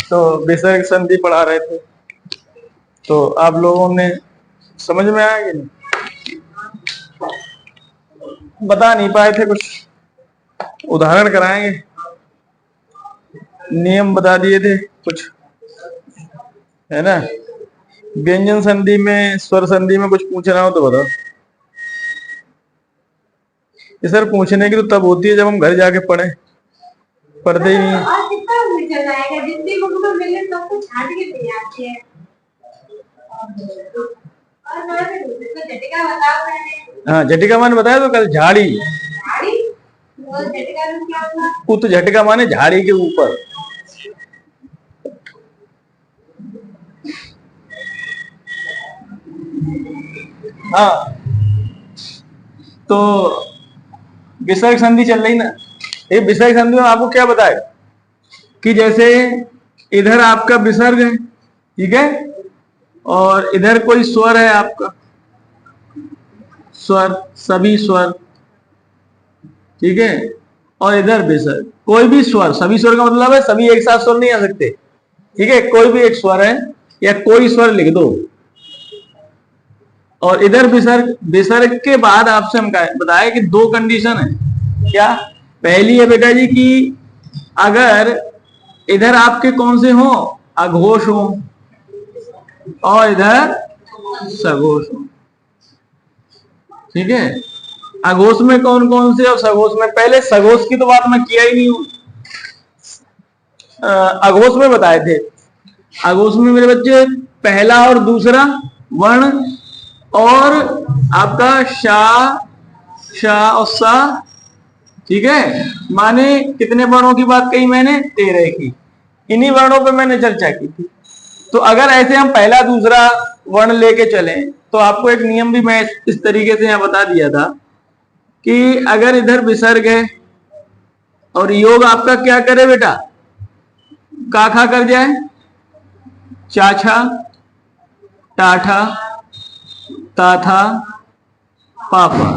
तो विसर्ग संधि पढ़ा रहे थे, तो आप लोगों ने समझ में आया कि नहीं? बता नहीं पाए थे, कुछ उदाहरण कराएंगे, नियम बता दिए थे कुछ, है ना। व्यंजन संधि में, स्वर संधि में कुछ पूछना हो तो बताओ। ये सर पूछने की तो तब होती है जब हम घर जाके पढ़े, पढ़ते ही नहीं। हाँ, झटिका माने बताया तो कल, झाड़ी। उत झटिका माने झाड़ी के ऊपर। हाँ, तो विसर्ग संधि चल रही ना। ये विसर्ग संधि में आपको क्या बताए कि जैसे इधर आपका विसर्ग है, ठीक है, और इधर कोई स्वर है आपका, स्वर, सभी स्वर, ठीक है, और इधर विसर्ग, कोई भी स्वर, सभी स्वर का मतलब है सभी एक साथ स्वर नहीं आ सकते, ठीक है, कोई भी एक स्वर है या कोई स्वर लिख दो, और इधर विसर्ग। विसर्ग के बाद आपसे हम बताए कि दो कंडीशन है। क्या? पहली है बेटा जी कि अगर इधर आपके कौन से हो, अघोष हो, और इधर सघोष हो, ठीक है। अघोष में कौन कौन से और सघोष में, पहले सघोष की तो बात मैं किया ही नहीं हूं, अघोष में बताए थे। अघोष में मेरे बच्चे पहला और दूसरा वर्ण और आपका शा, शा और सा, ठीक है। माने कितने वर्णों की बात कही मैंने? 13 की। इन्हीं वर्णों पे मैंने चर्चा की थी। तो अगर ऐसे हम पहला दूसरा वर्ण लेके चले तो आपको एक नियम भी मैं इस तरीके से यहां बता दिया था कि अगर इधर विसर्ग है और योग आपका क्या करे बेटा, काखा कर जाए, चाछा, टाठा, ताथा, पापा,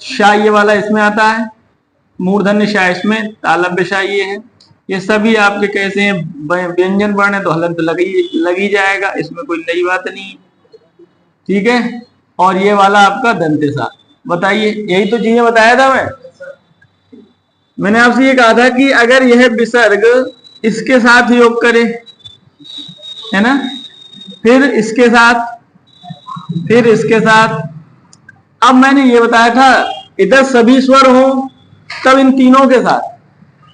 शा ये वाला इसमें आता है, मूर्धन्य शा इसमें, तालव्य शा ये है। ये सभी आपके कैसे हैं, व्यंजन वर्ण है तो हलंत लग ही जाएगा, इसमें कोई नई बात नहीं, ठीक है। और ये वाला आपका दंते सा। बताइए, यही तो चीजें बताया था मैंने आपसे ये कहा था कि अगर यह विसर्ग इसके साथ योग करे, है ना, फिर इसके साथ, फिर इसके साथ। अब मैंने ये बताया था इधर सभी स्वर हो तब इन तीनों के साथ।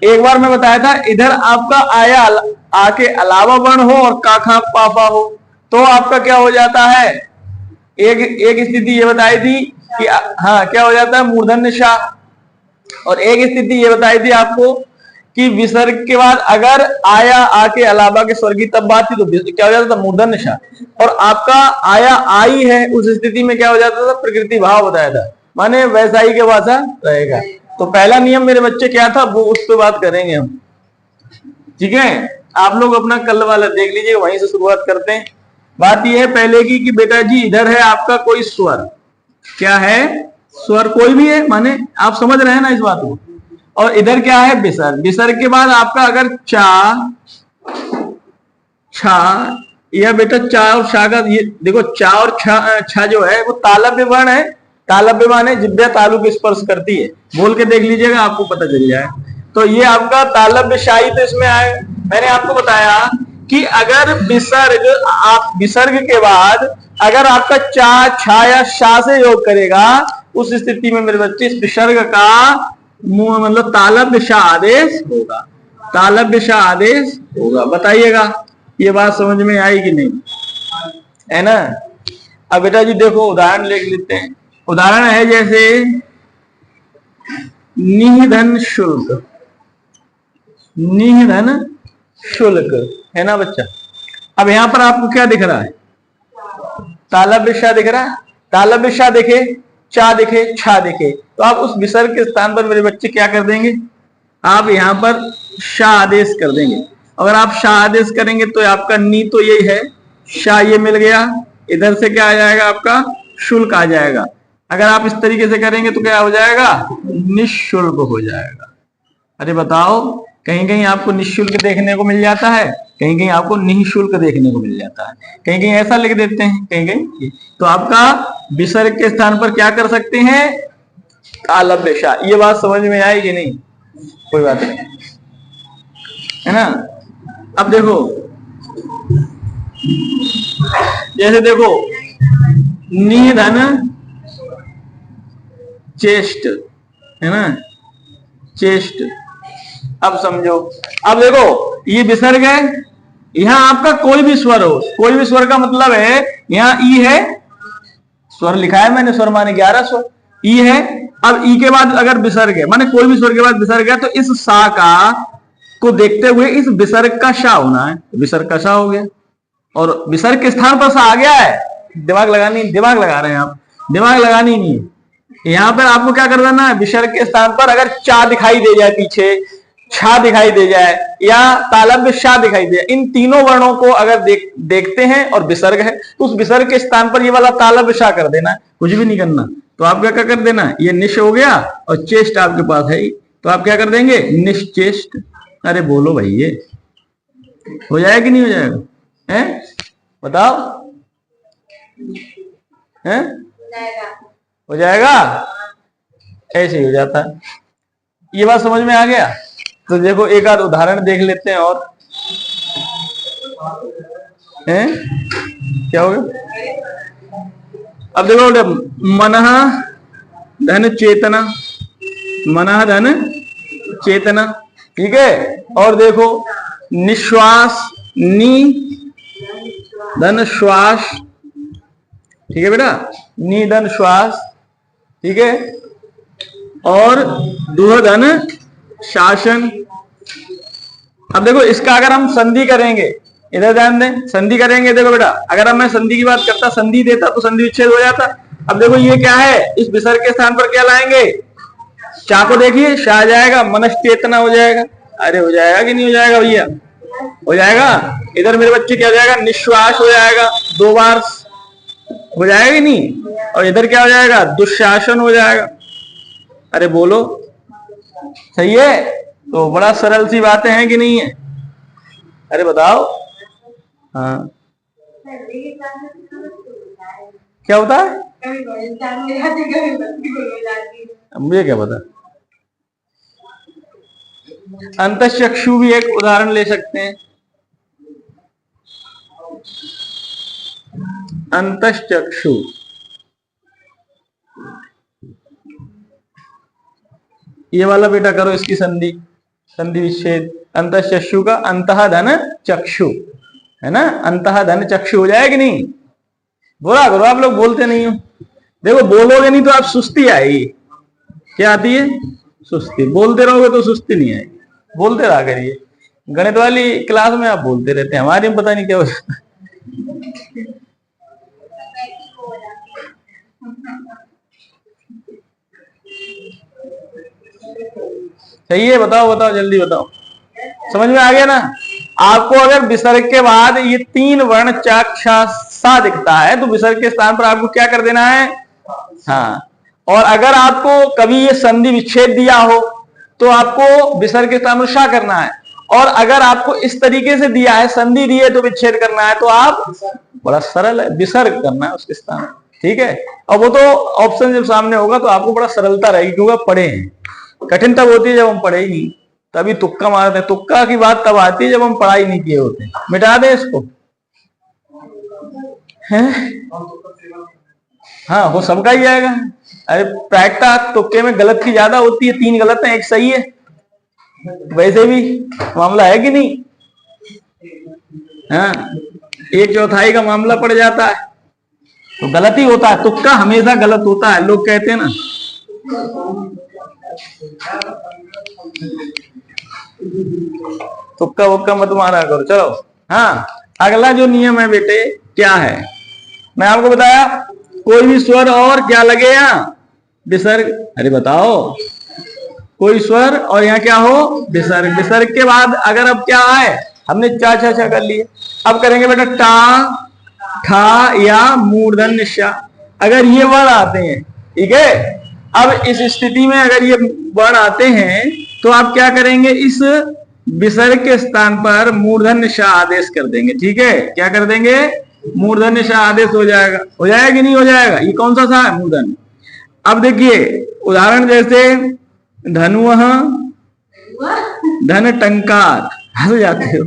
एक बार मैं बताया था इधर आपका आया आके अलावा वर्ण हो और काखा पापा हो तो आपका क्या हो जाता है, एक स्थिति ये बताई थी कि हाँ क्या हो जाता है, मूर्धन्य शा। और एक स्थिति ये बताई थी आपको कि विसर्ग के बाद अगर आया आके अलावा के स्वर की तब बात थी तो क्या हो जाता था, मूर्धन्य शा। और आपका आया आई है उस स्थिति में क्या हो जाता था, प्रकृति भाव बताया था, माने वैसाई के भाषा रहेगा। तो पहला नियम मेरे बच्चे क्या था वो उस पर बात करेंगे हम, ठीक है। आप लोग अपना कल वाला देख लीजिए, वहीं से शुरुआत करते हैं। बात यह है पहले की कि बेटा जी इधर है आपका कोई स्वर, क्या है, स्वर कोई भी है, माने आप समझ रहे हैं ना इस बात को। और इधर क्या है, विसर्ग। विसर्ग के बाद आपका अगर चा, छा, या बेटा चा और छा का ये देखो, चा और छा जो है वो तालव्य वर्ण है। तालव्य माने जिब्या तालु को स्पर्श करती है, बोल के देख लीजिएगा आपको पता चल जाए। तो ये आपका तालव्य शाही तो इसमें आए। मैंने आपको बताया कि अगर विसर्ग, आप विसर्ग के बाद अगर आपका चा, छा या शा से योग करेगा उस स्थिति में मेरे बच्चे इस विसर्ग का मतलब तालव्य शा आदेश होगा, तालव्य शा आदेश होगा। बताइएगा ये बात समझ में आई कि नहीं, है ना। अब बेटा जी देखो उदाहरण लिख लेते हैं। उदाहरण है जैसे निधन शुल्क, निधन शुल्क, है ना बच्चा। अब यहां पर आपको क्या दिख रहा है, तालव्य शा दिख रहा है। तालव्य शा देखे चा दिखे, छा दिखे, तो आप उस विसर्ग के स्थान पर मेरे बच्चे क्या कर देंगे, आप यहाँ पर शाह आदेश कर देंगे। अगर आप शाह आदेश करेंगे तो आपका नी तो यही है, शाह ये मिल गया, इधर से क्या आ जाएगा आपका शुल्क आ जाएगा। अगर आप इस तरीके से करेंगे तो क्या हो जाएगा, निःशुल्क हो जाएगा। अरे बताओ, कहीं कहीं आपको निःशुल्क देखने को मिल जाता है, कहीं कहीं आपको निःशुल्क देखने को मिल जाता है, कहीं कहीं ऐसा लिख देते हैं, कहीं कहीं। तो आपका विसर्ग के स्थान पर क्या कर सकते हैं, तालव्य शाह। ये बात समझ में आई कि नहीं, कोई बात नहीं है ना। अब देखो, जैसे देखो निधन चेष्ट है ना, चेष्ट। अब समझो, अब देखो ये विसर्ग है, यहां आपका कोई भी स्वर हो, कोई भी स्वर का मतलब है यहां ई है, स्वर लिखा है मैंने, स्वर माने 11 स्वर, ई है। अब ई के बाद अगर विसर्ग है, माने कोई भी स्वर के बाद विसर्ग है, तो इस सा का को देखते हुए इस विसर्ग का शा होना है, विसर्ग का शा हो गया। और विसर्ग के स्थान पर सा आ गया है, दिमाग लगानी, दिमाग लगा रहे हैं आप, दिमाग लगानी नहीं है। यहां पर आपको क्या कर देना है, विसर्ग के स्थान पर अगर चा दिखाई दे जाए, पीछे छा दिखाई दे जाए या तालव्य शा दिखाई दे जाए, इन तीनों वर्णों को अगर देखते हैं और विसर्ग है, तो उस विसर्ग के स्थान पर ये वाला तालव्य शा कर देना, कुछ भी नहीं करना। तो आप क्या कर देना, ये निश हो गया और चेष्ट आपके पास है, तो आप क्या कर देंगे, निश्चेष्ट। अरे बोलो भाई, ये हो जाएगा कि नहीं हो जाएगा, हैं बताओ, हैं हो जाएगा, ऐसे ही हो जाता है। ये बात समझ में आ गया। तो देखो एक आध उदाहरण देख लेते हैं, और हैं क्या हो गया। अब देखो, मनः धन चेतना, मनः धन चेतना, ठीक है। और देखो निश्वास, नी धन श्वास, ठीक है बेटा, नी धन श्वास, ठीक है। और दुह धन शासन। अब देखो इसका अगर हम संधि करेंगे, इधर ध्यान दें, संधि करेंगे, देखो बेटा अगर अब मैं संधि की बात करता, संधि देता तो संधि विच्छेद हो जाता। अब देखो ये क्या है, इस विसर्ग के स्थान पर क्या लाएंगे, चा को देखिए, शाह जाएगा, मनश्चेतना हो जाएगा। अरे हो जाएगा कि नहीं हो जाएगा भैया, हो जाएगा। इधर मेरे बच्चे क्या हो जाएगा, निश्वास हो जाएगा, 2 बार हो जाएगा कि नहीं। और इधर क्या हो जाएगा, दुशासन हो जाएगा। अरे बोलो, सही है। तो बड़ा सरल सी बातें हैं कि नहीं है, अरे बताओ। हाँ क्या होता है, मुझे क्या पता। अंतःचक्षु भी एक उदाहरण ले सकते हैं। अंतःचक्षु, ये वाला बेटा करो इसकी संधि, संधि विच्छेद। अंतःचक्षु का अंतः धन चक्षु है ना, अंतः धन चक्षु हो जाएगी नहीं। बोला करो, आप लोग बोलते नहीं हो। देखो बोलोगे नहीं तो आप सुस्ती आएगी, क्या आती है, सुस्ती। बोलते रहोगे तो सुस्ती नहीं आएगी, बोलते रहा करिए। गणित वाली क्लास में आप बोलते रहते हैं, हमारे में पता नहीं क्या हो जाता। सही है, बताओ बताओ जल्दी बताओ, समझ में आ गया ना। आपको अगर विसर्ग के बाद ये 3 वर्ण चा क्षा सा दिखता है, तो विसर्ग के स्थान पर आपको क्या कर देना है, हाँ। और अगर आपको कभी ये संधि विच्छेद दिया हो तो आपको विसर्ग के स्थान पर शा करना है। और अगर आपको इस तरीके से दिया है, संधि दी है तो विच्छेद करना है, तो आप, बड़ा सरल है, विसर्ग करना है उसके स्थान, ठीक है। और वो तो ऑप्शन जब सामने होगा तो आपको बड़ा सरलता रहेगी, क्योंकि आप पढ़े हैं। कठिन तब होती है जब हम पढ़े ही नहीं, तभी तुक्का मारते हैं। तुक्का की बात तब आती है जब हम पढ़ाई नहीं किए होते। मिटा दें इसको, हैं? हाँ वो सबका ही आएगा। अरे प्रायिकता तुक्के में गलत की ज्यादा होती है, 3 गलत है 1 सही है, वैसे भी मामला है कि नहीं। हाँ 1/4 का मामला पड़ जाता है, तो गलत ही होता है। तुक्का हमेशा गलत होता है, लोग कहते हैं ना। तुक्का वुक्का मत मारा करो। चलो हाँ, अगला जो नियम है बेटे क्या है, मैं आपको बताया, कोई भी स्वर और क्या लगे यहाँ, विसर्ग, अरे बताओ, कोई स्वर और यहाँ क्या हो, विसर्ग। विसर्ग के बाद अगर अब क्या आए, हमने चा छा छा कर लिए, अब करेंगे बेटा टा, ठा या मूर्धन्य श। अगर ये वर्ण आते हैं, ठीक है, अब इस स्थिति में अगर ये वर्ण आते हैं तो आप क्या करेंगे, इस विसर्ग के स्थान पर मूर्धन्य श आदेश कर देंगे। ठीक है, क्या कर देंगे, मूर्धन्य श आदेश हो जाएगा। हो जाएगा कि नहीं हो जाएगा, ये कौन सा सा है, मूर्धन्य। अब देखिए उदाहरण जैसे धनुः, धन टंकार, हंस जाते हो,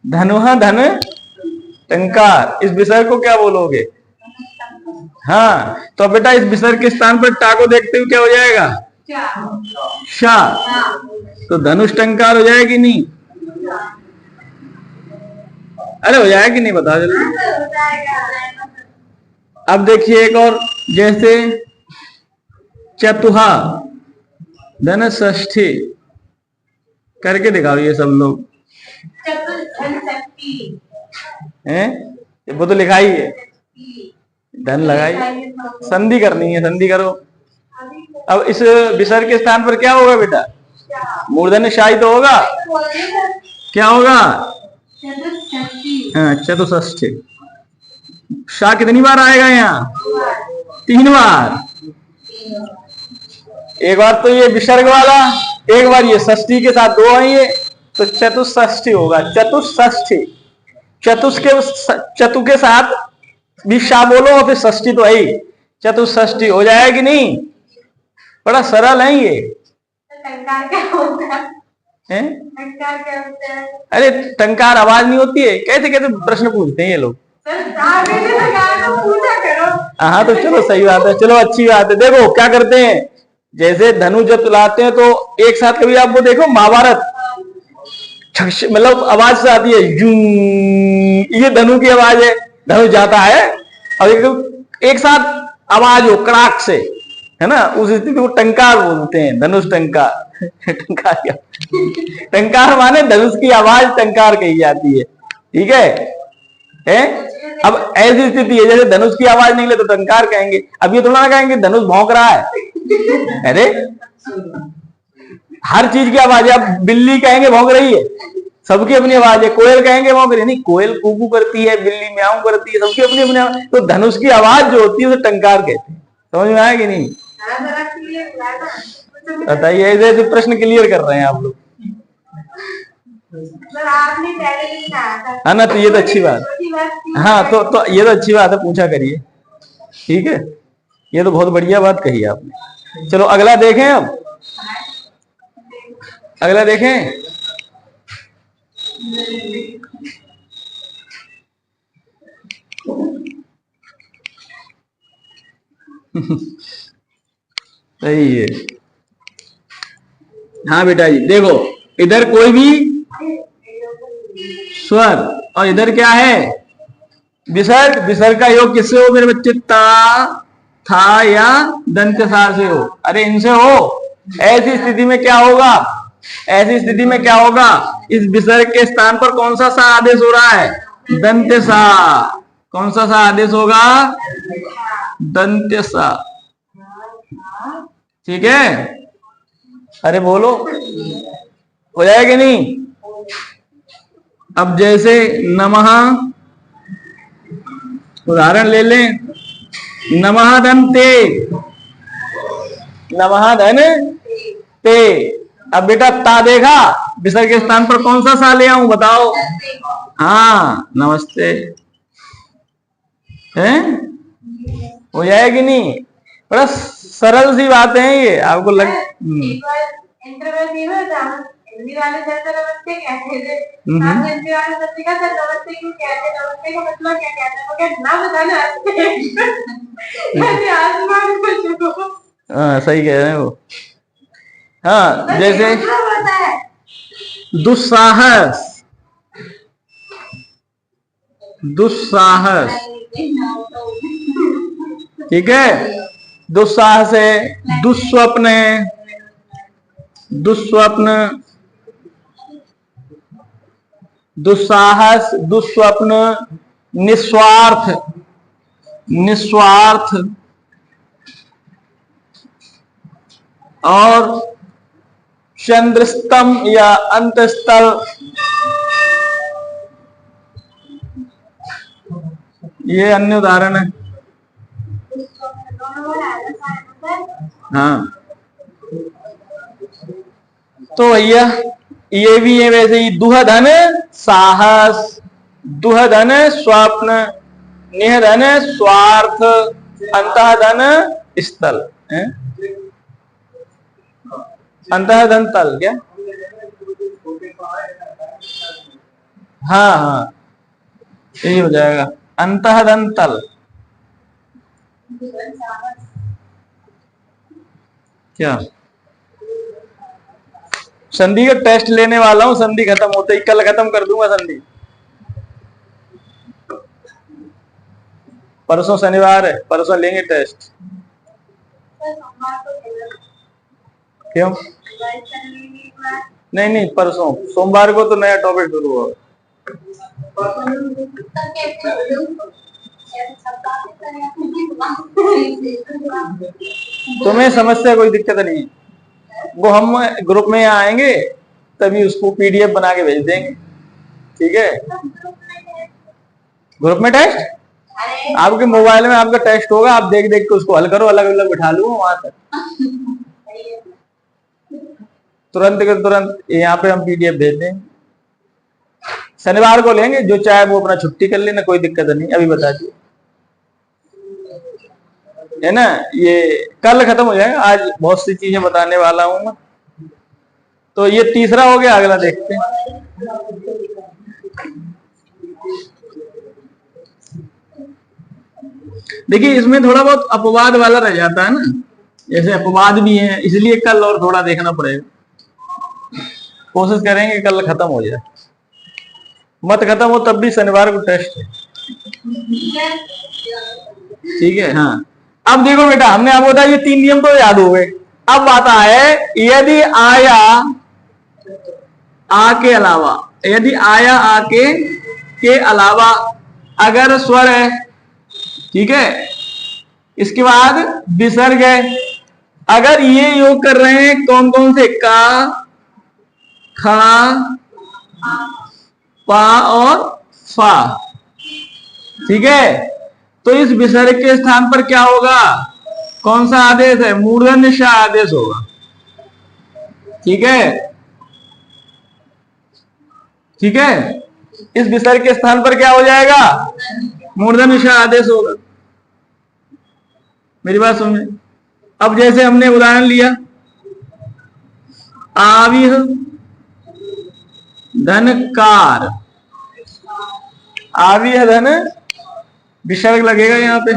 धनुः धन टंकार, इस विसर्ग को क्या बोलोगे, हाँ, तो बेटा इस विसर्ग के स्थान पर टा को देखते हुए क्या हो जाएगा, शा, तो धनुष टंकार हो जाएगा कि नहीं, अरे हो जाएगा कि नहीं, बताओ जल्दी। अब देखिए एक और, जैसे चतुहा धन षष्ठी, करके दिखाओ ये सब लोग हैं, वो तो लिखा ही है, धन लगाई, संधि करनी है, संधि करो। अब इस विसर्ग के स्थान पर क्या होगा बेटा, मूर्धन्य शाही तो होगा, क्या होगा, हाँ चतुष्ठी। शाह कितनी बार आएगा यहाँ, 3 बार, एक बार तो ये विसर्ग वाला, एक बार ये षष्ठी के साथ 2 आएंगे, तो चतुष्ठी होगा, चतुष्ठी। चतु के साथ भी शाह बोलो और फिर षष्ठी तो है ही, चतुष्ठी हो जाएगा कि नहीं, बड़ा सरल है ये। टंकार क्या होता है? टंकार क्या होता है? अरे टंकार आवाज नहीं होती है, कैसे कैसे प्रश्न पूछते हैं ये लोग। हाँ तो चलो सही बात है, चलो अच्छी बात है। देखो क्या करते हैं, जैसे धनु जब चलाते हैं तो एक साथ कभी आप वो देखो महाभारत, मतलब आवाज से आती है, ये धनु की आवाज है, धनु जाता है, और एक साथ आवाज हो कड़ाक से, है ना, उस स्थिति को टंकार बोलते हैं, धनुष टंकार। टंकार क्या, टंकार माने धनुष की आवाज टंकार कही जाती है। ठीक है? अब ऐसी स्थिति है जैसे धनुष की आवाज निकले तो टंकार कहेंगे, अब ये थोड़ा ना कहेंगे धनुष भौंक रहा है। अरे हर चीज की आवाज है, अब बिल्ली कहेंगे भौंक रही है, सबकी अपनी आवाज है, कोयल कहेंगे भौंक रही है, नहीं कोयल कूकू करती है, बिल्ली म्याऊं करती है, सबकी अपनी अपनी आवाज। तो धनुष की आवाज जो होती है उसे टंकार कहते हैं। समझ में आया कि नहीं, बताइए, ऐसे प्रश्न क्लियर कर रहे हैं आप लोग, हाँ ना, तो ये तो अच्छी बात, हाँ तो ये तो अच्छी बात है, पूछा करिए। ठीक है, ये तो बहुत बढ़िया बात कही आपने। चलो अगला देखें, अब अगला देखें। सही है, हाँ बेटा जी देखो, इधर कोई भी स्वर और इधर क्या है, विसर्ग। विसर्ग का योग किससे हो मेरे बच्चे, ता, था या दंत सा से हो। अरे इनसे हो। ऐसी स्थिति में क्या होगा, ऐसी स्थिति में क्या होगा, इस विसर्ग के स्थान पर कौन सा सा आदेश हो रहा है, दंत सा। कौन सा सा आदेश होगा, दंत सा। ठीक है, अरे बोलो, हो जाएगा कि नहीं। अब जैसे नमः, उदाहरण ले लें, नमः दंते, नमः धन ते। अब बेटा ता देखा, विसर्ग के स्थान पर कौन सा सा ले आऊं, बताओ। हाँ नमस्ते, हैं, हो जाएगा कि नहीं। बड़ा सरल सी बातें हैं ये, आपको लग हिंदी वाले जैसे नमस्ते कहते थे, आप हिंदी वाले नमस्ते का सर नमस्ते क्यों कहते हैं, नमस्ते का मतलब क्या कहते हैं, वो क्या ना बताना है आसमान को छुओ। हाँ सही कह रहे हैं वो। हाँ जैसे दुस्साहस, दुस्साहस, ठीक है, दुस्साहस है, दुस्वप्न है, दुस्वप्न, दुस्साहस, दुस्वप्न, निस्वार्थ, निस्वार्थ, और चंद्रस्तम या अंतस्थल, ये अन्य उदाहरण है। हाँ, तो भैया ये भी है वैसे ही। दुहधन साहस, दुहधन स्वप्न, निहधन स्वार्थ, अंतःधन स्थल है। अंतःधन तल क्या? हाँ हाँ, यही हो जाएगा अंतःधन तल। क्या संधि का टेस्ट लेने वाला हूँ, संधि खत्म होते ही कल खत्म कर दूंगा संधि। परसों शनिवार है, परसों लेंगे टेस्ट। क्यों? नहीं नहीं, परसों सोमवार को तो नया टॉपिक शुरू होगा। तुम्हें समस्या कोई दिक्कत नहीं है, वो हम ग्रुप में आएंगे तभी उसको पीडीएफ बना के भेज देंगे, ठीक है? ग्रुप में टेस्ट आपके मोबाइल में आपका टेस्ट होगा, आप देख देख के उसको हल करो, अलग अलग बिठा लूंगा वहां तक, तुरंत के तुरंत यहाँ पे हम पीडीएफ भेज देंगे। शनिवार को लेंगे, जो चाहे वो अपना छुट्टी कर लेना, कोई दिक्कत नहीं, अभी बता दिए है ना। ये कल खत्म हो जाएगा, आज बहुत सी चीजें बताने वाला हूं मैं। तो ये तीसरा हो गया, अगला देखते हैं। देखिए इसमें थोड़ा बहुत अपवाद वाला रह जाता है ना, जैसे अपवाद भी है, इसलिए कल और थोड़ा देखना पड़ेगा। कोशिश करेंगे कल खत्म हो जाए, मत खत्म हो तब भी शनिवार को टेस्ट है, ठीक है? हाँ, अब देखो बेटा, हमने आपको बताया ये 3 नियम तो याद हो गए। अब बात है यदि आया आ के अलावा, यदि आया आ के अलावा अगर स्वर है, ठीक है, इसके बाद विसर्ग है, अगर ये योग कर रहे हैं कौन कौन से, का, खा, पा और फा, ठीक है? तो इस विसर्ग के स्थान पर क्या होगा, कौन सा आदेश है? मूर्धन्य श आदेश होगा, ठीक है? ठीक है, इस विसर्ग के स्थान पर क्या हो जाएगा? मूर्धन्य श आदेश होगा। मेरी बात समझे? अब जैसे हमने उदाहरण लिया, आविह धनकार, आविह धन विसर्ग लगेगा यहाँ पे,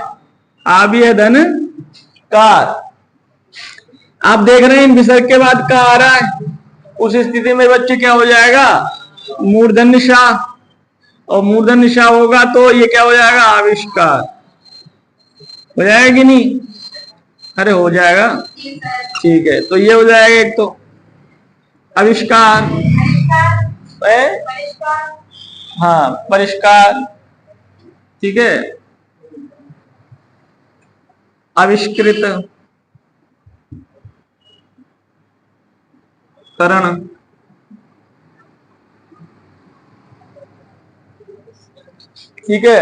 आविह धन कार। आप देख रहे हैं विसर्ग के बाद का आ रहा है, उस स्थिति में बच्चे क्या हो जाएगा? मूर्धन्य श, और मूर्धन्य श होगा तो ये क्या हो जाएगा? आविष्कार हो जाएगा कि नहीं? अरे हो जाएगा, ठीक है। तो ये हो जाएगा एक तो आविष्कार, हाँ परिष्कार, ठीक है, आविष्कृत करण, ठीक है,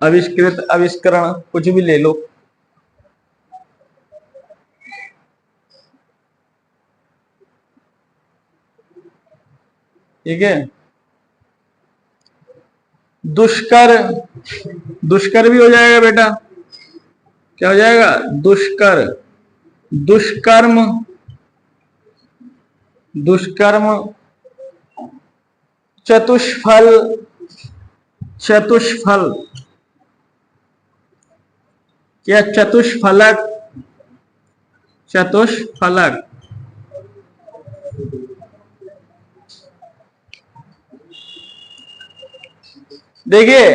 आविष्कृत, आविष्करण, कुछ भी ले लो, ठीक है। दुष्कर, दुष्कर भी हो जाएगा बेटा, क्या हो जाएगा? दुष्कर, दुष्कर्म, दुष्कर्म, चतुष्फल, चतुष्फल, क्या? चतुष्फलक, चतुष्फलक, देखिए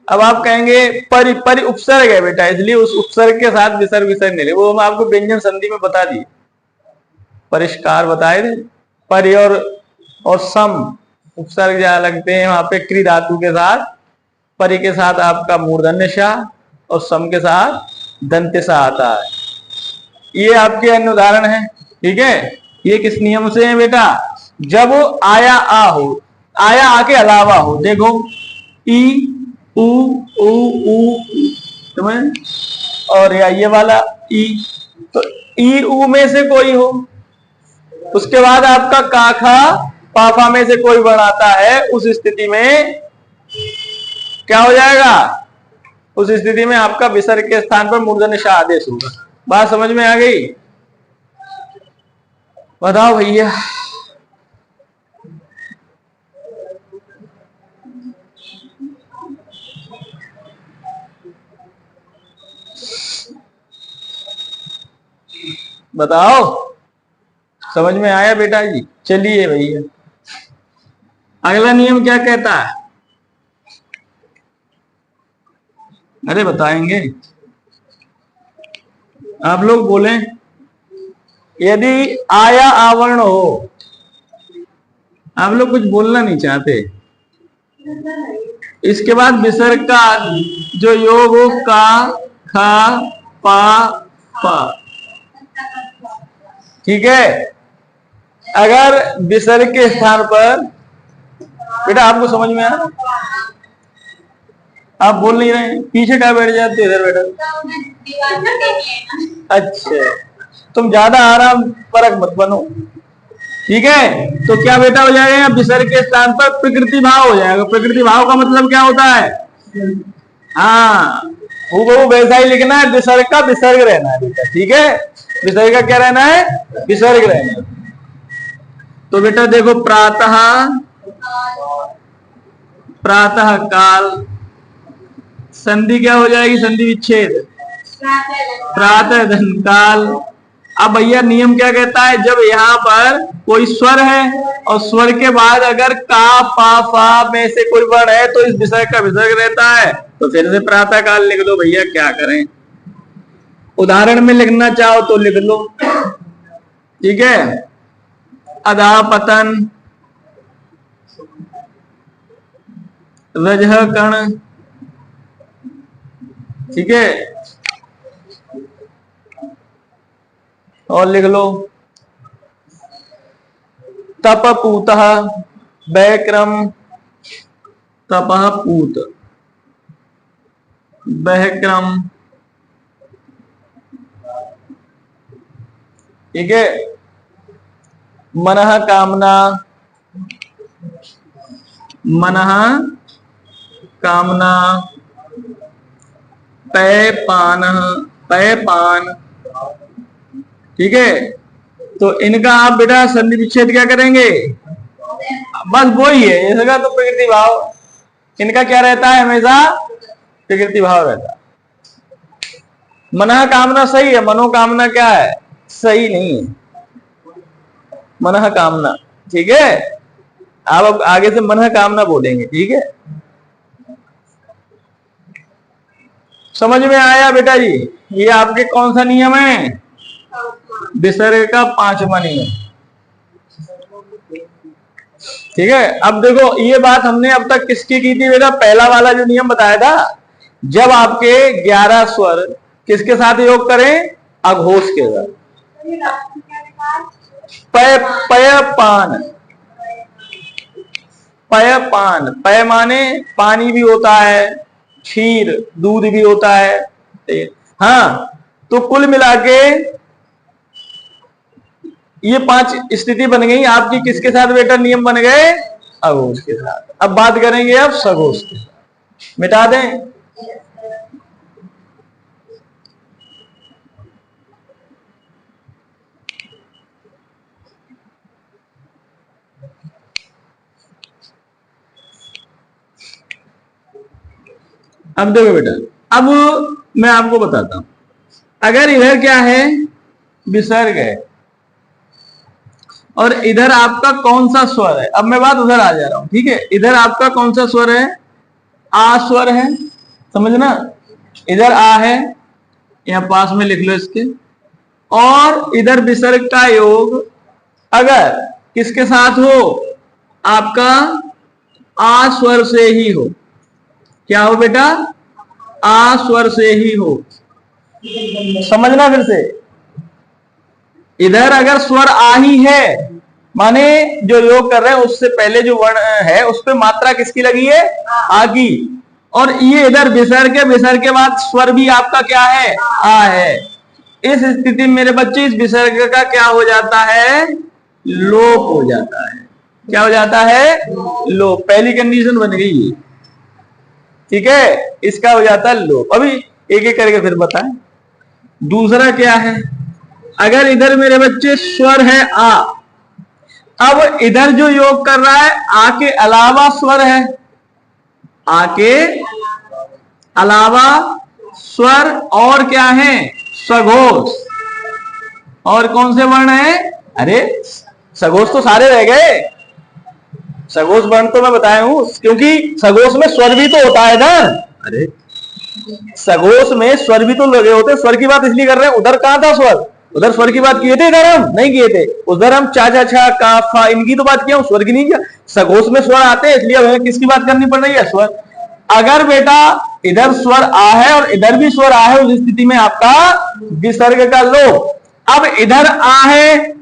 अब आप कहेंगे परि, परि उपसर्ग है बेटा, इसलिए उस उपसर्ग के साथ विसर्ग विसर्ग नहीं ले, वो हम आपको व्यंजन संधि में बता दिए, परिष्कार बताए थे। परि और सम उपसर्ग जहां लगते हैं वहां पे क्री धातु के साथ परि के साथ आपका मूर्धन्य श और सम के साथ दंत्य स आता है। ये आपके अन्य उदाहरण है। ठीक है, ये किस नियम से है बेटा? जब आया आ हो, आया आ के अलावा हो। देखो ई उ उ उ समझ, और या ये वाला ई, तो ई उ में से कोई हो, उसके बाद आपका काखा पाफा में से कोई वर्ण आता है, उस स्थिति में क्या हो जाएगा? उस स्थिति में आपका विसर्ग के स्थान पर मूर्धन्य श आदेश होगा। बात समझ में आ गई? बताओ भैया। बताओ, समझ में आया बेटा जी? चलिए भैया, अगला नियम क्या कहता है? अरे बताएंगे, आप लोग बोलें। यदि आया आवरण हो, आप लोग कुछ बोलना नहीं चाहते, इसके बाद विसर्ग का जो योग हो का खा पा पा, ठीक है। अगर विसर्ग के स्थान पर बेटा, आपको समझ में आ, आप बोल नहीं रहे, पीछे क्या बैठ जाते, इधर बैठो। अच्छा, तुम ज्यादा आराम परक मत बनो, ठीक है। तो क्या बेटा हो जाएगा? विसर्ग के स्थान पर प्रकृति भाव हो जाएगा। प्रकृति भाव का मतलब क्या होता है? हाँ, वो वैसा ही लिखना है, विसर्ग का विसर्ग रहना है बेटा, ठीक है। विसर्ग का क्या रहना है? विसर्ग रहना है। तो बेटा देखो, प्रातः प्रातः काल, संधि क्या हो जाएगी? संधि विच्छेद, प्रातः धन काल। अब भैया नियम क्या कहता है? जब यहाँ पर कोई स्वर है और स्वर के बाद अगर का पा फा में से कोई वर्ण है तो इस विसर्ग का विसर्ग रहता है। तो फिर से प्रातः काल लिख दो भैया, क्या करें। उदाहरण में लिखना चाहो तो लिख लो, ठीक है। अधा पतन, रजह कण, ठीक है। और लिख लो तप पूतः बैक्रम, तपः पूत बहक्रम, ठीक है। मनः कामना, मनः कामना, पय पान, पय पान, ठीक है। तो इनका आप बेटा संधि विच्छेद क्या करेंगे? बस वो ही है, इसका तो प्रकृति भाव, इनका क्या रहता है? हमेशा प्रकृति भाव रहता है। मनः कामना सही है, मनोकामना क्या है? सही नहीं है, मनः कामना, ठीक है। आप अब आगे से मनः कामना बोलेंगे, ठीक है। समझ में आया बेटा जी? ये आपके कौन सा नियम है? विसर्ग का 5वां नियम, ठीक है। अब देखो, ये बात हमने अब तक किसकी की थी बेटा? पहला वाला जो नियम बताया था, जब आपके 11 स्वर किसके साथ योग करें? अघोष के साथ। पय पय पान, पय पान, पय माने पानी भी होता है, क्षीर दूध भी होता है, हाँ। तो कुल मिला के ये 5 स्थिति बन गई आपकी, किसके साथ बेटा नियम बन गए? अघोष के साथ। अब बात करेंगे अब सघोष के साथ, मिटा दें। अब देखो बेटा, अब मैं आपको बताता हूं, अगर इधर क्या है? विसर्ग है, और इधर आपका कौन सा स्वर है? अब मैं बात उधर आ जा रहा हूं, ठीक है। इधर आपका कौन सा स्वर है? आ स्वर है, समझना। इधर आ है, यहां पास में लिख लो इसके। और इधर विसर्ग का योग अगर किसके साथ हो? आपका आ स्वर से ही हो, क्या हो बेटा, आ स्वर से ही हो। समझना फिर से, इधर अगर स्वर आ ही है, माने जो योग कर रहे हैं उससे पहले जो वर्ण है उस पे मात्रा किसकी लगी है, आ की, और ये इधर विसर्ग के बाद स्वर भी आपका क्या है, आ है। इस स्थिति में मेरे बच्चे इस विसर्ग का क्या हो जाता है, लोप हो जाता है। क्या हो जाता है, लोप। पहली कंडीशन बन गई, ठीक है, इसका हो जाता है लोप। अभी एक एक करके फिर बताएं। दूसरा क्या है, अगर इधर मेरे बच्चे स्वर है आ, अब इधर जो योग कर रहा है आ के अलावा स्वर है, आ के अलावा स्वर और क्या है, सघोष। और कौन से वर्ण है, अरे सघोष तो सारे रह गए, सघोष वर्ण तो मैं बताया हूं, क्योंकि सघोष में स्वर भी तो होता है ना। अरे सघोष में स्वर भी तो लगे होते, स्वर की बात इसलिए कर रहे हैं, उधर कहां था स्वर, उधर स्वर की बात किए थे, इधर हम नहीं किए थे। उधर हम चा चा छा का फा इनकी तो बात किया, स्वर की नहीं किया। सघोष में स्वर आते हैं, इसलिए हमें किसकी बात करनी पड़ रही है, स्वर। अगर बेटा इधर स्वर आ है और इधर भी स्वर आ है, उस स्थिति में आपका विसर्ग का लोप। अब इधर आ है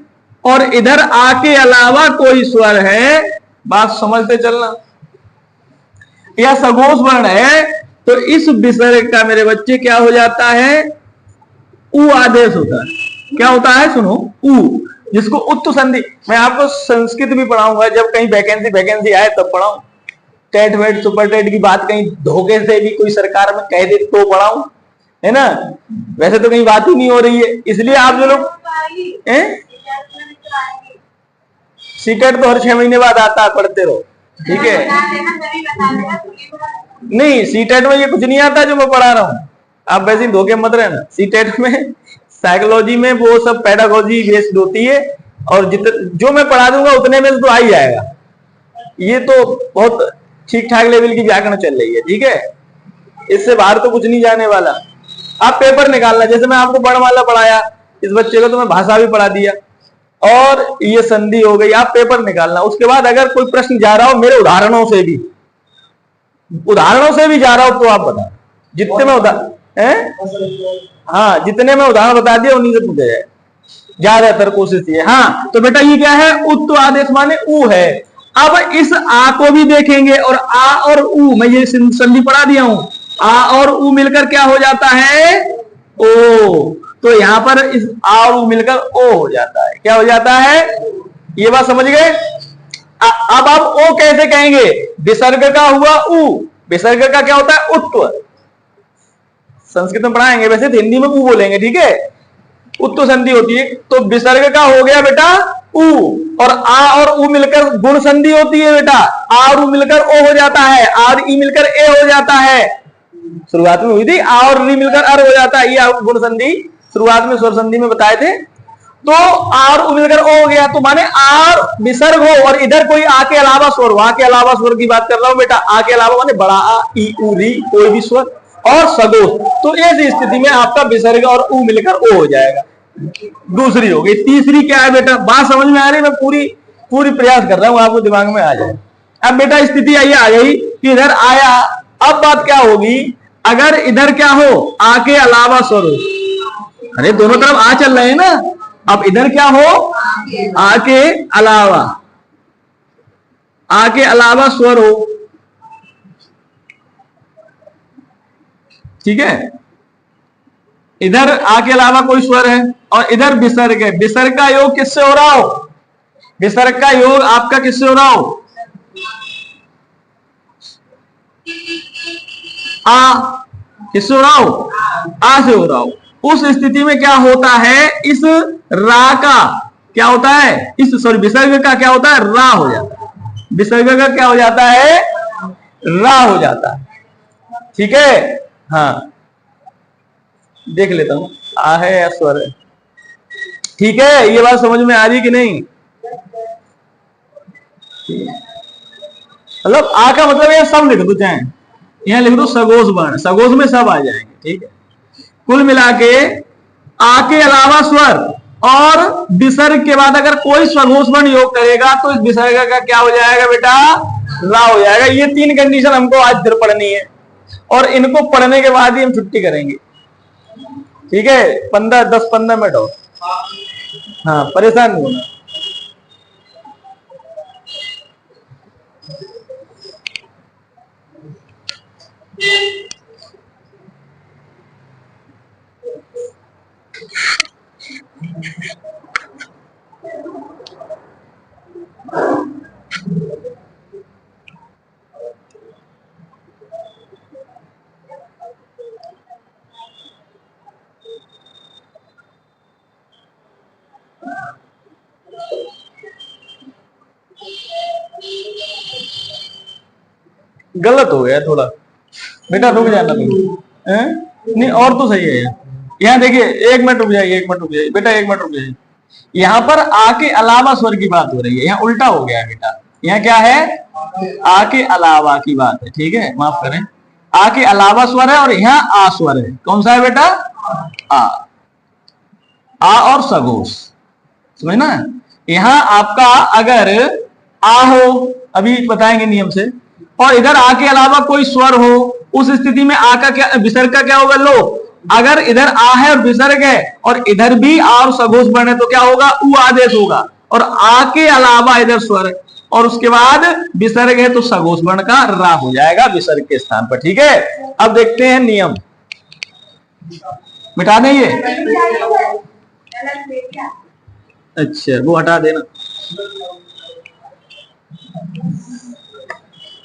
और इधर आ के अलावा कोई स्वर है, बात समझते चलना, या सघोष वर्ण है, तो इस विसर्ग का मेरे बच्चे क्या हो जाता है, उ आदेश होता है। क्या होता है, सुनो, उ, जिसको उत्तु संधि। मैं आपको संस्कृत भी पढ़ाऊंगा, जब कहीं वैकेंसी आए तब पढ़ाऊं। टेट वेट सुपर टेट की बात कहीं धोखे से भी कोई सरकार में कह दे तो पढ़ाऊं, है ना। वैसे तो कहीं बात ही नहीं हो रही है, इसलिए आप जो लोग सीटेट तो हर 6 महीने बाद आता है, पढ़ते रहो, ठीक है। नहीं, सीटेट में ये कुछ नहीं आता जो मैं पढ़ा रहा हूं, आप वैसे ही धोखे मत रहना। सीटेट में साइकोलॉजी में वो सब पेडागोजी बेस्ड होती है, और जो मैं पढ़ा दूंगा उतने में तो आ ही जाएगा। ये तो बहुत ठीक ठाक लेवल की व्याकरण चल रही है, ठीक है, इससे बाहर तो कुछ नहीं जाने वाला। आप पेपर निकालना, जैसे मैं आपको वर्णमाला पढ़ाया, इस बच्चे को तो मैं भाषा भी पढ़ा दिया, और ये संधि हो गई, आप पेपर निकालना। उसके बाद अगर कोई प्रश्न जा रहा हो मेरे उदाहरणों से भी जा रहा हो तो आप बता, जितने में हाँ, जितने में उदाहरण बता दिया उन्हीं से पूछा जाए, ज्यादातर कोशिश ये। हाँ, तो बेटा ये क्या है, उत्तु आदेश माने उ है। अब इस आ को भी देखेंगे, और आ और उ, मैं ये संधि पढ़ा दिया हूं, आ और उ मिलकर क्या हो जाता है, ओ। तो यहां पर इस आ और उ मिलकर ओ हो जाता है। क्या हो जाता है, ये बात समझ गए। अब आप ओ कैसे कहेंगे, विसर्ग का हुआ उ, विसर्ग का क्या होता है, उत्व। संस्कृत में पढ़ाएंगे, वैसे तो हिंदी में उ बोलेंगे, ठीक है, उत्तु संधि होती है। तो विसर्ग का हो गया बेटा उ, और आ और उ मिलकर गुण संधि होती है बेटा, आ और उ मिलकर ओ हो जाता है, आ और ई मिलकर ए हो जाता है। शुरुआत में हुई थी, आ और री मिलकर अर हो जाता है, ये गुण संधि शुरुआत में स्वर संधि में बताए थे। तो आ और उ मिलकर ओ हो गया, तो माने आर विसर्ग हो और इधर कोई आ के अलावा स्वर, वहां के अलावा स्वर की बात कर रहा हूं बेटा। आ के अलावा माने बड़ा आ, ई उ री, कोई भी स्वर और सगोष, तो ऐसी स्थिति में आपका विसर्ग और उ मिलकर ओ हो जाएगा। दूसरी हो गई। तीसरी क्या है बेटा, बात समझ में आ रही, मैं पूरी प्रयास कर रहा हूं आपको दिमाग में आ जाए। अब बेटा स्थिति आइए आ गई कि इधर आया, अब बात क्या होगी, अगर इधर क्या हो, आ के अलावा स्वर हो, अरे दोनों तरफ आ चल रहे हैं ना, अब इधर क्या हो, आ के अलावा स्वर हो, ठीक है। इधर आ के अलावा कोई स्वर है और इधर विसर्ग है। विसर्ग का योग किससे हो रहा हो, विसर्ग का योग आपका किससे हो रहा हो, आ, किससे हो रहा हो, आ से हो रहा हो। उस स्थिति में क्या होता है, इस रा का क्या होता है, इस सॉरी विसर्ग का क्या होता है, रा हो जाता है। विसर्ग का क्या हो जाता है, रा हो जाता है, ठीक है। हाँ, देख लेता हूं, आ है या स्वर है, ठीक है। ये बात समझ में आ रही कि नहीं, मतलब आ का मतलब ये सब लिख दो, चाहे यहां लिख दो सगोष वर्ण, सगोष में सब आ जाएंगे, ठीक है। कुल मिला के आ के अलावा स्वर और विसर्ग के बाद अगर कोई सगोष वर्ण योग करेगा तो इस विसर्ग का क्या हो जाएगा बेटा, रा हो जाएगा। ये 3 कंडीशन हमको आज फिर पढ़नी है, और इनको पढ़ने के बाद ही हम छुट्टी करेंगे, ठीक है? 10-15 मिनट और, हाँ परेशान नहीं होना। गलत हो गया थोड़ा, बेटा रुक जाना तुम, नहीं और तो सही है। यहाँ देखिए, 1 मिनट रुक जाइए, 1 मिनट रुक जाइए बेटा, 1 मिनट रुक जाइए। यहाँ पर आ के अलावा स्वर की बात हो रही है, यहाँ उल्टा हो गया बेटा। यहाँ क्या है? आ के अलावा की बात है, ठीक है? माफ करें, आ के अलावा स्वर है और यहाँ आ स्वर है। कौन सा है बेटा? आ और सगोश, समझ ना? यहाँ आपका अगर आ हो, अभी बताएंगे नियम से, और इधर आ के अलावा कोई स्वर हो, उस स्थिति में आ का क्या, विसर्ग का क्या होगा? लोप। अगर इधर आ है और विसर्ग है और इधर भी आ और सघोष बने तो क्या होगा? उ आदेश होगा। और आ के अलावा इधर स्वर और उसके बाद विसर्ग है तो सघोष वर्ण का रा हो जाएगा विसर्ग के स्थान पर, ठीक है? अब देखते हैं नियम, मिटा दें ये, अच्छा वो हटा देना,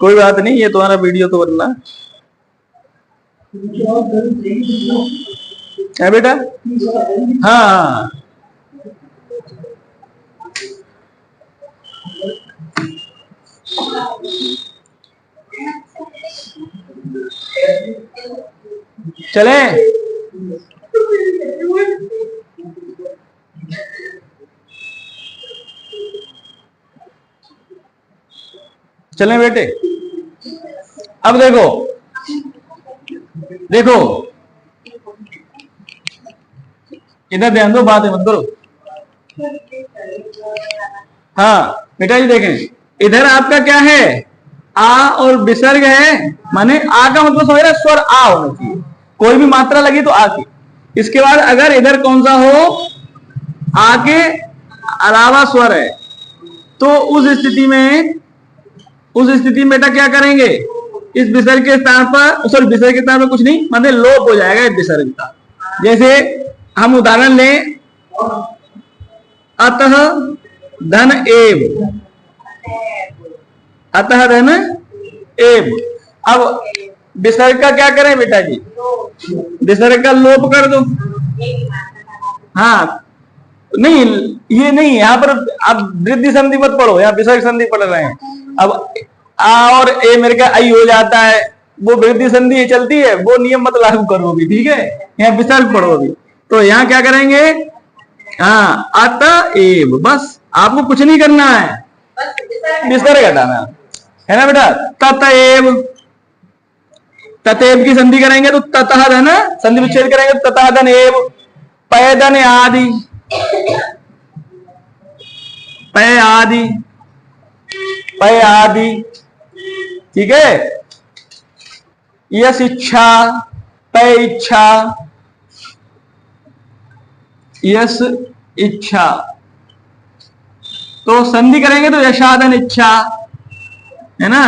कोई बात नहीं, ये तुम्हारा वीडियो तो बनना है बेटा। हाँ चले, चलें बेटे। अब देखो देखो, इधर ध्यान दो, बात है मत करो। हाँ बेटा जी देखें, इधर आपका क्या है? आ और विसर्ग है, माने आ का मतलब समझ रहे, स्वर आ होना चाहिए, कोई भी मात्रा लगी तो आ की। इसके बाद अगर इधर कौन सा हो? आ के अलावा स्वर है, तो उस स्थिति में बेटा क्या करेंगे? इस विसर्ग के स्थान पर, सॉरी विसर्ग के स्थान पर कुछ नहीं, मतलब लोप हो जाएगा इस विसर्ग का। जैसे हम उदाहरण लें, अतः धन एव, अतः धन एव। अब विसर्ग का क्या करें बेटा जी? विसर्ग का लोप कर दो। हाँ नहीं, ये नहीं, यहाँ पर आप वृद्धि संधि मत पढ़ो, यहाँ विसर्ग संधि पढ़ रहे हैं। अब आ और ए मेरे का आई हो जाता है, वो वृद्धि संधि चलती है, वो नियम मत लागू करो अभी, ठीक है? यहाँ विसर्ग पढ़ो अभी। तो यहाँ क्या करेंगे? हाँ अत एव, बस आपको कुछ नहीं करना है, विसर्ग हटाना है ना बेटा। ततएव, ततएव की संधि करेंगे तो ततः धन, संधि विच्छेद करेंगे तो ततः धन एव, पय धन आदि, पय आदि, पय आदि, ठीक है? यस इच्छा, पय इच्छा, यस इच्छा, तो संधि करेंगे तो यशादन इच्छा, है ना?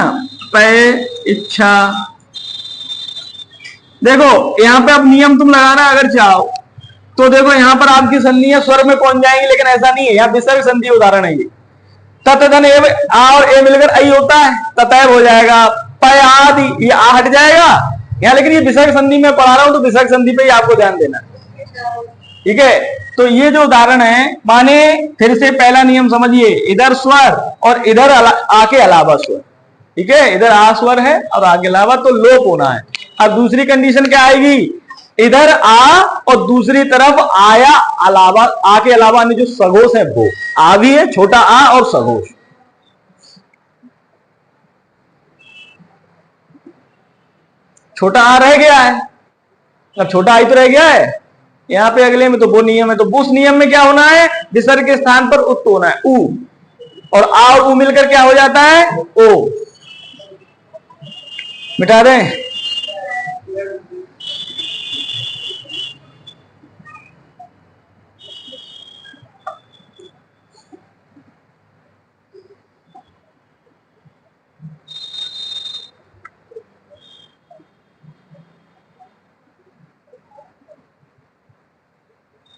पय इच्छा। देखो यहाँ पे अब नियम तुम लगाना अगर चाहो तो, देखो यहाँ पर आपकी संधियां स्वर में पहुंच जाएंगी, लेकिन ऐसा नहीं है, यहाँ विसर्ग संधि उदाहरण है ये। ततधन एव, आ और ए मिलकर आई होता है, ततैव हो जाएगा। पय आदि, ये आ हट जाएगा यहाँ, लेकिन ये विसर्ग संधि में पढ़ा रहा हूं तो विसर्ग संधि पे ही आपको ध्यान देना, ठीक है? तो ये जो उदाहरण है, माने फिर से पहला नियम समझिए, इधर स्वर और इधर आ के अलावा स्वर, ठीक है? इधर आ स्वर है और आगे अलावा, तो लोप होना है। अब दूसरी कंडीशन क्या आएगी? इधर आ और दूसरी तरफ आया अलावा, आ के अलावा जो सघोष है वो आ भी है, छोटा आ और सघोष। छोटा आ रह गया है, अब छोटा आई तो रह गया है यहाँ पे, अगले में तो वो नियम है, तो उस नियम में क्या होना है? विसर्ग के स्थान पर उत होना है, उ, और आ और उ मिलकर क्या हो जाता है? ओ। मिटा दें,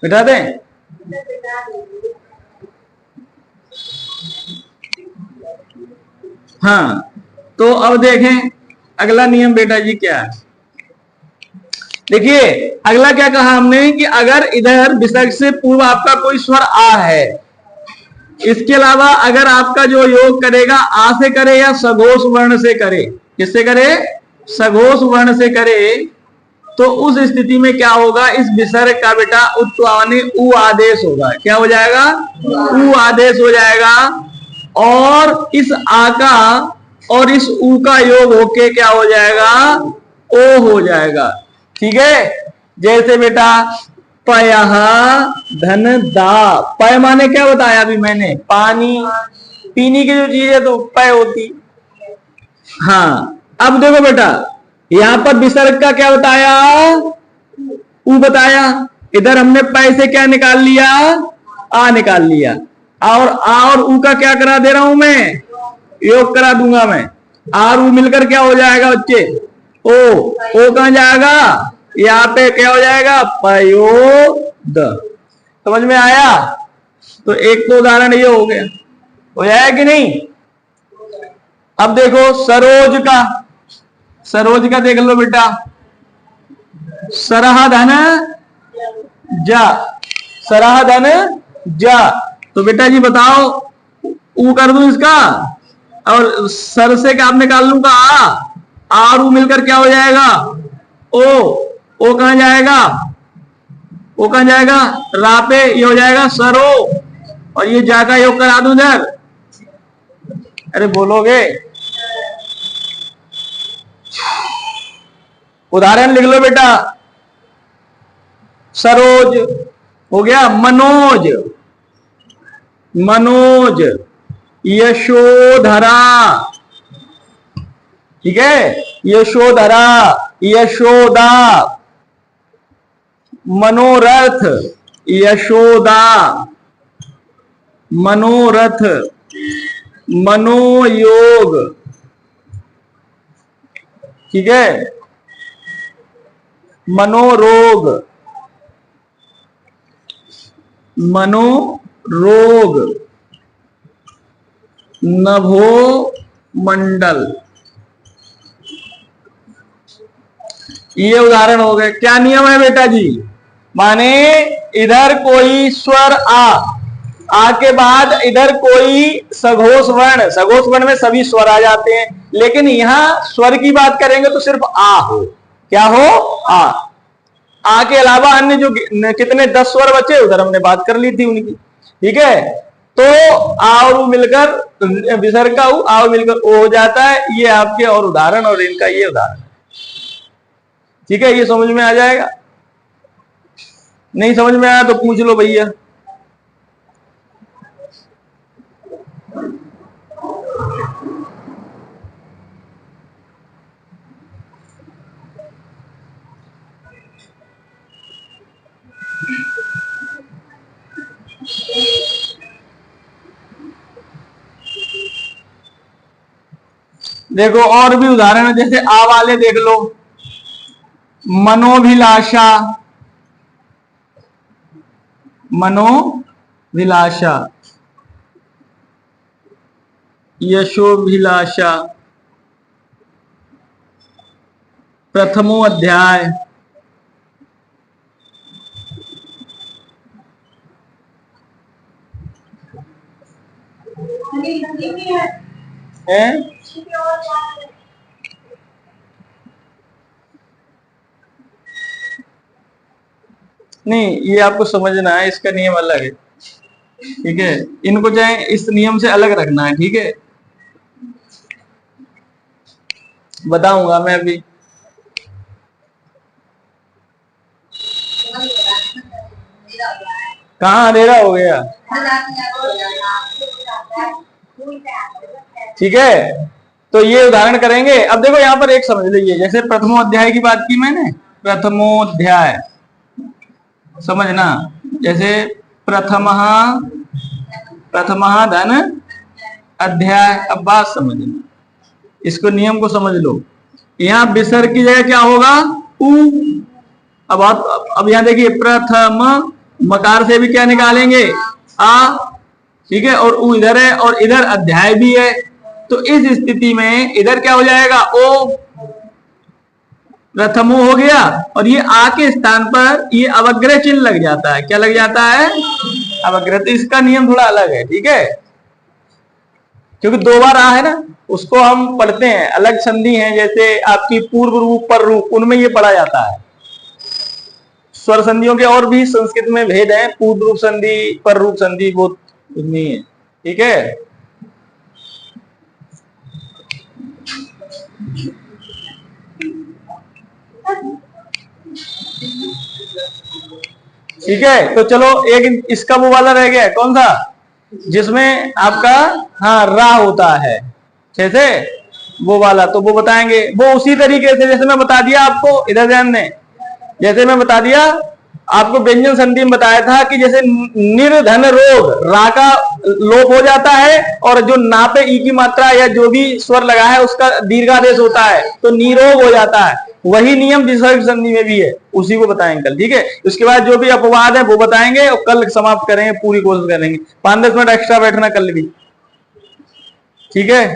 मिटा दें? हाँ, तो अब देखें अगला नियम बेटा जी क्या है। देखिए अगला क्या कहा हमने कि अगर इधर विसर्ग से पूर्व आपका कोई स्वर आ है, इसके अलावा अगर आपका जो योग करेगा आ से करे या सघोष वर्ण से करे, किससे करे? सघोष वर्ण से करे, तो उस स्थिति में क्या होगा? इस विसर्ग का बेटा उत्वाने उ आदेश होगा। क्या हो जाएगा? उ आदेश हो जाएगा, और इस आ का और इस उ का योग होके क्या हो जाएगा? ओ हो जाएगा। ठीक है, जैसे बेटा पयः धन दा, पय माने क्या बताया अभी मैंने? पानी, पीने की जो चीज है तो पय होती। हाँ, अब देखो बेटा यहां पर विसर्ग का क्या बताया? उ बताया। इधर हमने पय से क्या निकाल लिया? आ निकाल लिया, और आ और उ का क्या करा दे रहा हूं मैं? योग करा दूंगा मैं। आर उ मिलकर क्या हो जाएगा बच्चे? ओ कहां जाएगा? यहाँ पे क्या हो जाएगा? पयोद। समझ में आया? तो एक तो उदाहरण ये हो गया, हो जाएगा कि नहीं? अब देखो सरोज का, सरोज का देख लो बेटा, सरह धन जा, सरह धन जा, तो बेटा जी बताओ ऊ कर दूं इसका, और सर से क्या आप निकाल लूंगा? आर ऊ मिलकर क्या हो जाएगा? ओ कहां जाएगा? ओ कहां जाएगा? रा पे ये हो जाएगा सरो, और ये जा का योग करा दूं इधर। अरे बोलोगे? उदाहरण लिख लो बेटा, सरोज हो गया, मनोज, मनोज, यशोधरा, ठीक है, यशोधरा, यशोदा, मनोरथ, यशोदा, मनोरथ, मनोयोग, ठीक है, मनोरोग, मनोरोग, नभो मंडल। ये उदाहरण हो गए। क्या नियम है बेटा जी? माने इधर कोई स्वर आ के बाद इधर कोई सघोष वर्ण, सघोष वर्ण में सभी स्वर आ जाते हैं, लेकिन यहां स्वर की बात करेंगे तो सिर्फ आ हो। क्या हो? आ के अलावा अन्य जो कितने 10 स्वर बचे उधर हमने बात कर ली थी उनकी। ठीक है, तो आ और उ मिलकर विसर्ग का आ और मिलकर ओ हो जाता है। ये आपके और उदाहरण, और इनका ये उदाहरण। ठीक है, ये समझ में आ जाएगा? नहीं समझ में आया तो पूछ लो भैया। देखो और भी उदाहरण, जैसे आ वाले देख लो, मनोभिलाषा, मनोभिलाषा, यशोभिलाषा, प्रथमो अध्याय, है? नहीं, ये आपको समझना है, इसका नियम अलग है। ठीक है, इनको चाहे इस नियम से अलग रखना है। ठीक है, बताऊंगा मैं अभी। कहाँ अंधेरा हो गया? ठीक है, तो ये उदाहरण करेंगे। अब देखो यहाँ पर एक समझ लीजिए, जैसे प्रथमो अध्याय की बात की मैंने, प्रथमोध्याय समझना, जैसे प्रथमः धन अध्याय। अब बात समझना, इसको नियम को समझ लो। यहाँ विसर्ग की जगह क्या होगा? उ। अब यहाँ देखिए, प्रथम मकार से भी क्या निकालेंगे, आ, ठीक है, और ऊ इधर है और इधर अध्याय भी है, तो इस स्थिति में इधर क्या हो जाएगा, ओ प्रथमो हो गया, और ये आ के स्थान पर ये अवग्रह चिन्ह लग जाता है। क्या लग जाता है, अवग्रह। तो इसका नियम थोड़ा अलग है, ठीक है, क्योंकि दो बार आ है ना, उसको हम पढ़ते हैं, अलग संधि है, जैसे आपकी पूर्व रूप पर रूप, उनमें ये पढ़ा जाता है। स्वर संधियों के और भी संस्कृत में भेद है, पूर्व रूप संधि, पर रूप संधि, वो नहीं है, ठीक है। ठीक है, तो चलो एक इसका वो वाला रह गया, कौन सा, जिसमें आपका हाँ रा होता है, जैसे वो वाला, तो वो बताएंगे। वो उसी तरीके से जैसे मैं बता दिया आपको, इधर ध्यान दें, जैसे मैं बता दिया आपको व्यंजन संधि में बताया था कि जैसे निर्धन रोग, रा का लोप हो जाता है और जो ना पे ई की मात्रा या जो भी स्वर लगा है उसका दीर्घादेश होता है, तो निरोग हो जाता है। वही नियम विसर्ग संधि में भी है, उसी को बताएंगे कल, ठीक है। उसके बाद जो भी अपवाद है वो बताएंगे और कल समाप्त करेंगे, पूरी कोशिश करेंगे। 5-10 मिनट एक्स्ट्रा बैठना कल भी, ठीक है।